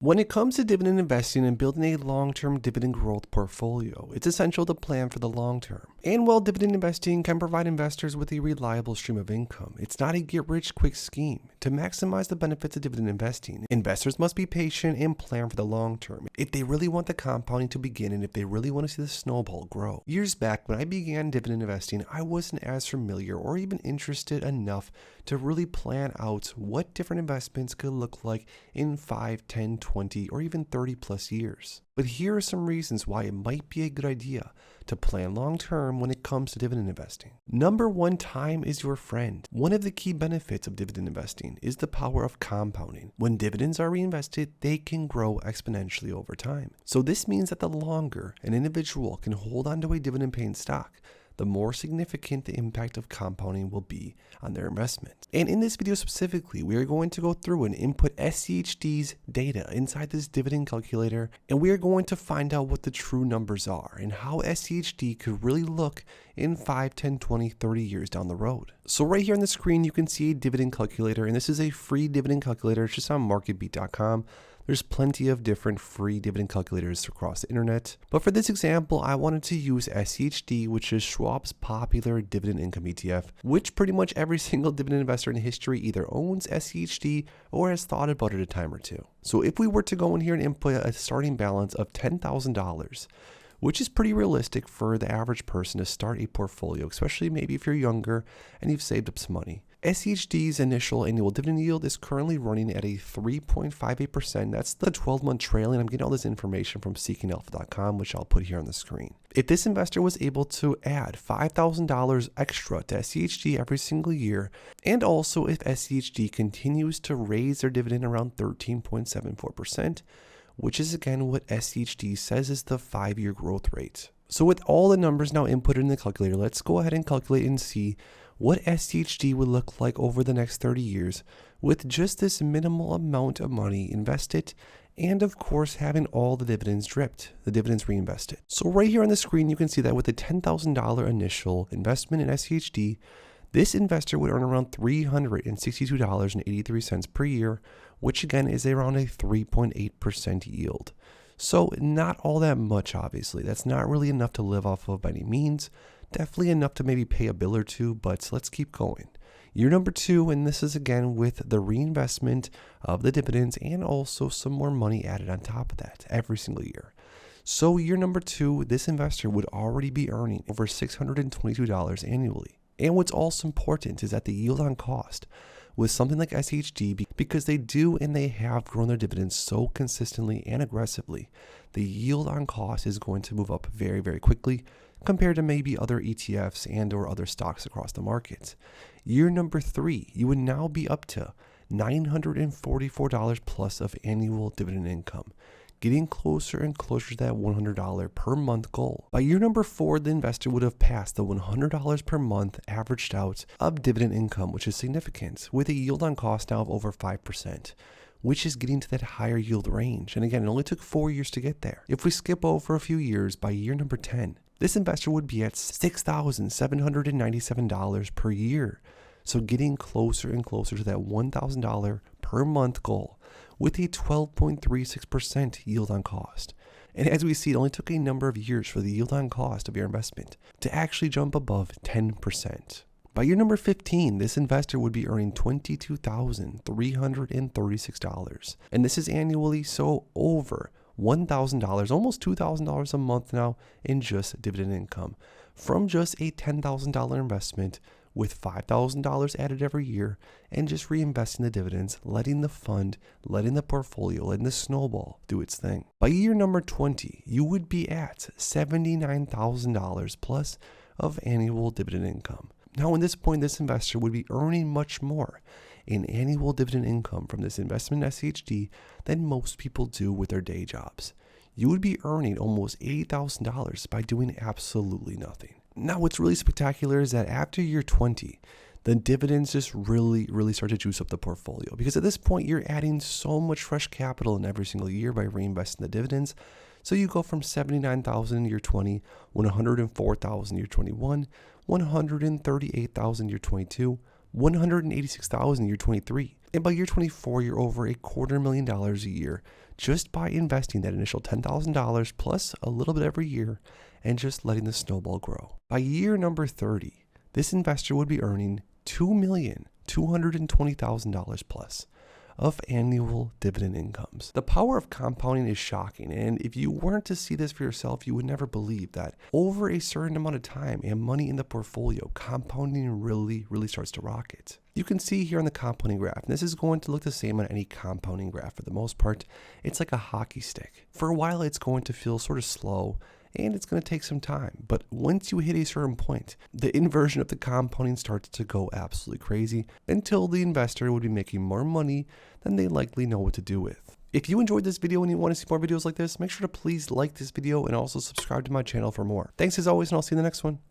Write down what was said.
When it comes to dividend investing and building a long-term dividend growth portfolio, it's essential to plan for the long term. And while dividend investing can provide investors with a reliable stream of income, it's not a get-rich-quick scheme. To maximize the benefits of dividend investing, investors must be patient and plan for the long term if they really want the compounding to begin and if they really want to see the snowball grow. Years back, when I began dividend investing, I wasn't as familiar or even interested enough to really plan out what different investments could look like in 5, 10, 20, or even 30 plus years. But here are some reasons why it might be a good idea to plan long term when it comes to dividend investing. Number one, time is your friend. One of the key benefits of dividend investing is the power of compounding. When dividends are reinvested, they can grow exponentially over time. So this means that the longer an individual can hold onto a dividend paying stock, the more significant the impact of compounding will be on their investment. And in this video specifically, we are going to go through and input Schds data inside this dividend calculator, and we are going to find out what the true numbers are and how Schd could really look in 5, 10, 20, 30 years down the road. So right here on the screen, you can see a dividend calculator, and this is a free dividend calculator. It's just on marketbeat.com. There's plenty of different free dividend calculators across the internet. But for this example, I wanted to use Schd, which is Schwab's popular dividend income ETF, which pretty much every single dividend investor in history either owns Schd or has thought about it a time or two. So if we were to go in here and input a starting balance of $10,000, which is pretty realistic for the average person to start a portfolio, especially maybe if you're younger and you've saved up some money. Shd's initial annual dividend yield is currently running at a 3.58%. That's the 12-month trailing. I'm getting all this information from seekingalpha.com, which I'll put here on the screen. If this investor was able to add $5,000 extra to Schd every single year, and also if Schd continues to raise their dividend around 13.74%, which is again what Schd says is the 5-year growth rate. So with all the numbers now inputted in the calculator, let's go ahead and calculate and see what Schd would look like over the next 30 years with just this minimal amount of money invested and of course having all the dividends reinvested. So right here on the screen, you can see that with a $10,000 initial investment in Schd, this investor would earn around $362.83 per year, which again is around a 3.8% yield. So not all that much, obviously. That's not really enough to live off of by any means. Definitely enough to maybe pay a bill or two, but let's keep going. Year number 2, and this is again with the reinvestment of the dividends and also some more money added on top of that every single year. So year number 2, this investor would already be earning over $622 annually. And what's also important is that the yield on cost with something like Schd, because they do and they have grown their dividends so consistently and aggressively, the yield on cost is going to move up very, very quickly compared to maybe other ETFs and or other stocks across the market. Year number 3, you would now be up to $944 plus of annual dividend income, getting closer and closer to that $100 per month goal. By year number 4, the investor would have passed the $100 per month averaged out of dividend income, which is significant, with a yield on cost now of over 5%, which is getting to that higher yield range. And again, it only took 4 years to get there. If we skip over a few years, by year number 10, this investor would be at $6,797 per year. So getting closer and closer to that $1,000 per month goal with a 12.36% yield on cost. And as we see, it only took a number of years for the yield on cost of your investment to actually jump above 10%. By year number 15, this investor would be earning $22,336. And this is annually, so over $1,000, almost $2,000 a month now in just dividend income from just a $10,000 investment with $5,000 added every year and just reinvesting the dividends, letting the fund, letting the portfolio, letting the snowball do its thing. By year number 20, you would be at $79,000 plus of annual dividend income. Now, at this point, this investor would be earning much more in annual dividend income from this investment in Schd than most people do with their day jobs. You would be earning almost $80,000 by doing absolutely nothing. Now, what's really spectacular is that after year 20, the dividends just really start to juice up the portfolio, because at this point, you're adding so much fresh capital in every single year by reinvesting the dividends. So you go from $79,000 in year 20, $104,000 in year 21, $138,000 in year 22, $186,000 in year 23. And by year 24, you're over $250,000 a year just by investing that initial $10,000 plus a little bit every year and just letting the snowball grow. By year number 30, this investor would be earning $2,220,000 plus of annual dividend incomes. The power of compounding is shocking, and if you weren't to see this for yourself, you would never believe that over a certain amount of time and money in the portfolio, compounding really starts to rocket. You can see here on the compounding graph, and this is going to look the same on any compounding graph for the most part. It's like a hockey stick. For a while, it's going to feel sort of slow, and it's going to take some time. But once you hit a certain point, the inversion of the compounding starts to go absolutely crazy until the investor would be making more money than they likely know what to do with. If you enjoyed this video and you want to see more videos like this, make sure to please like this video and also subscribe to my channel for more. Thanks as always, and I'll see you in the next one.